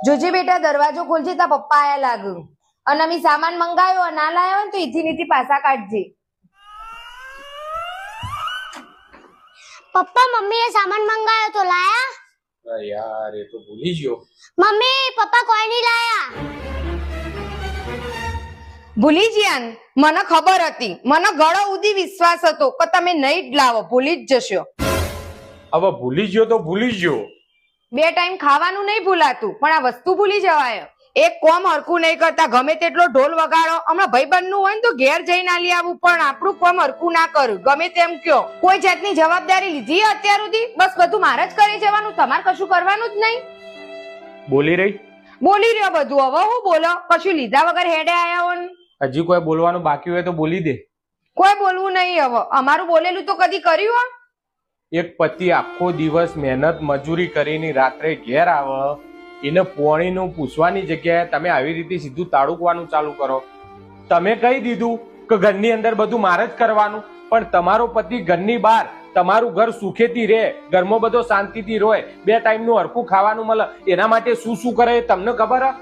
જોજે બેટા દરવાજો ખોલજે, તા પપ્પા આયા લાગુ. અને અમે સામાન મંગાવ્યો ના લાયો હોય ને તો ઈથી નીથી પાછા કાઢજે. પપ્પા મમ્મીએ સામાન મંગાવ્યો તો લાયા? યાર એ તો ભૂલી ગયો. મમ્મી પપ્પા કોઈ નહીં લાયા. ભૂલી જ્યાન મને ખબર હતી, મને ગળો ઉધી વિશ્વાસ હતો કે તમે નહીં જ લાવો, ભૂલી જ જશો. હવે ભૂલી ગયો તો ભૂલી ગયો. 2 ટાઈમ ખાવાનું નહીં ભૂલાતું, પણ આ વસ્તુ ભૂલી જવાય. એક કોમ હરખું નહીં કરતા, ગમે તેટલો ઢોલ વગાડો. હમણાં ભાઈબંધનું હોય ને તો ઘેર જઈને આલી આવું, પણ આપણું કોમ હરખું ના કર્યું. ગમે તેમ કયો, કોઈ જાતની જવાબદારી લીધી અત્યાર સુધી? બસ બધું મારે જ કરી જવાનું, તમારે કશું કરવાનું જ નહીં. બોલી રહી? બોલી રહ્યો બધું. હવે હું બોલો? કશું લીધા વગર હેડે આયા હો ને? હજી કોઈ બોલવાનું બાકી હોય તો બોલી દે. કોઈ બોલવું નહીં. હવે અમારું બોલેલું તો કદી કર્યું હો? એક પતિ આખો દિવસ મહેનત મજૂરી કરીને રાત્રે ઘેર આવે, એને પોણીનું પૂછવાની જગ્યાએ તમે આવી રીતે સીધું તાળુકવાનું ચાલુ કરો. તમે કહી દીધું કે ઘરની અંદર બધું મારે જ કરવાનું, પણ તમારો પતિ ઘરની બહાર તમારું ઘર સુખેથી રહે, ઘરમાં બધો શાંતિથી રહે, 2 ટાઈમનું હરખું ખાવાનું મળે, એના માટે શું શું કરે એ તમને ખબર હે?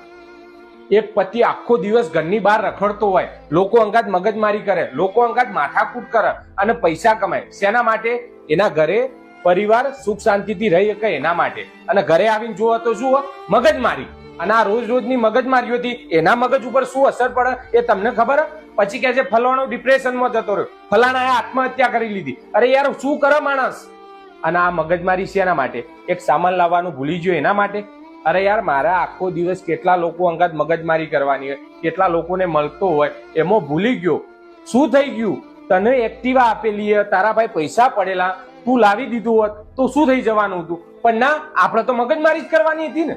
એક પતિ આખો દિવસ ઘરની બહાર રખડતો હોય, લોકો અંગાત મગજમારી કરે, લોકો અંગાત માથાકૂટ કરે અને પૈસા કમાય. શેના માટે? એના ઘરે પરિવાર સુખ શાંતિથી રહી શકે એના માટે. અને ઘરે આવીને જોવો તો શું મગજમારી. અને આ રોજ રોજની મગજમારીઓથી એના મગજ ઉપર શું અસર પડે એ તમને ખબર હે? પછી કહે છે ફલાણો ડિપ્રેશનમાં જતો રહ્યો, ફલાણાએ આત્મહત્યા કરી લીધી. અરે યાર શું કરે માણસ? અને આ મગજમારી શેના માટે? એક સામાન લાવવાનું ભૂલી ગયો એના માટે? અરે યાર મારા આખો દિવસ કેટલા લોકો અંગાત મગજમારી કરવાની હોય, કેટલા લોકોને મળતો હોય, એમાં ભૂલી ગયો. શું થઈ ગયું? તને એક્ટિવા આપેલી, તારા ભાઈ પૈસા પડેલા, તું લાવી દીધું હોત તો શું થઈ જવાનું હતું? પણ ના, આપણે તો મગજમારી જ કરવાની હતી ને.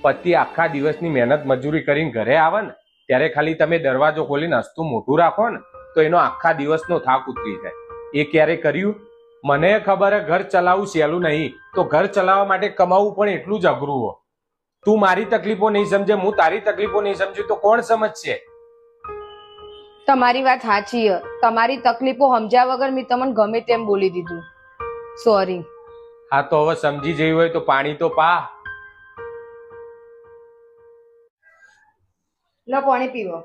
પતિ આખા દિવસની મહેનત મજૂરી કરીને ઘરે આવે ને ત્યારે ખાલી તમે દરવાજો ખોલીને હસતું મોઢું રાખો ને તો એનો આખા દિવસનો થાક ઉતરી જાય. એ ક્યારે કર્યું? મને ખબર હે ઘર ચલાવવું સહેલું નહીં, તો ઘર ચલાવવા માટે કમાવું પણ એટલું જ અઘરું હોય. તું મારી તકલીફો નહીં સમજે, હું તારી તકલીફો નહીં સમજુ તો કોણ સમજશે? તમારી વાત સાચી છે. તમારી તકલીફો સમજ્યા વગર મેં તમને ગમે તેમ બોલી દીધું. સોરી. હા તો હવે સમજી જઈ હોય તો પાણી તો પા. લો પાણી પીવો.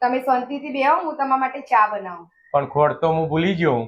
તમે શાંતિથી બેહો, હું તમારા માટે ચા બનાવું. પણ ખોડ તો હું ભૂલી ગયો.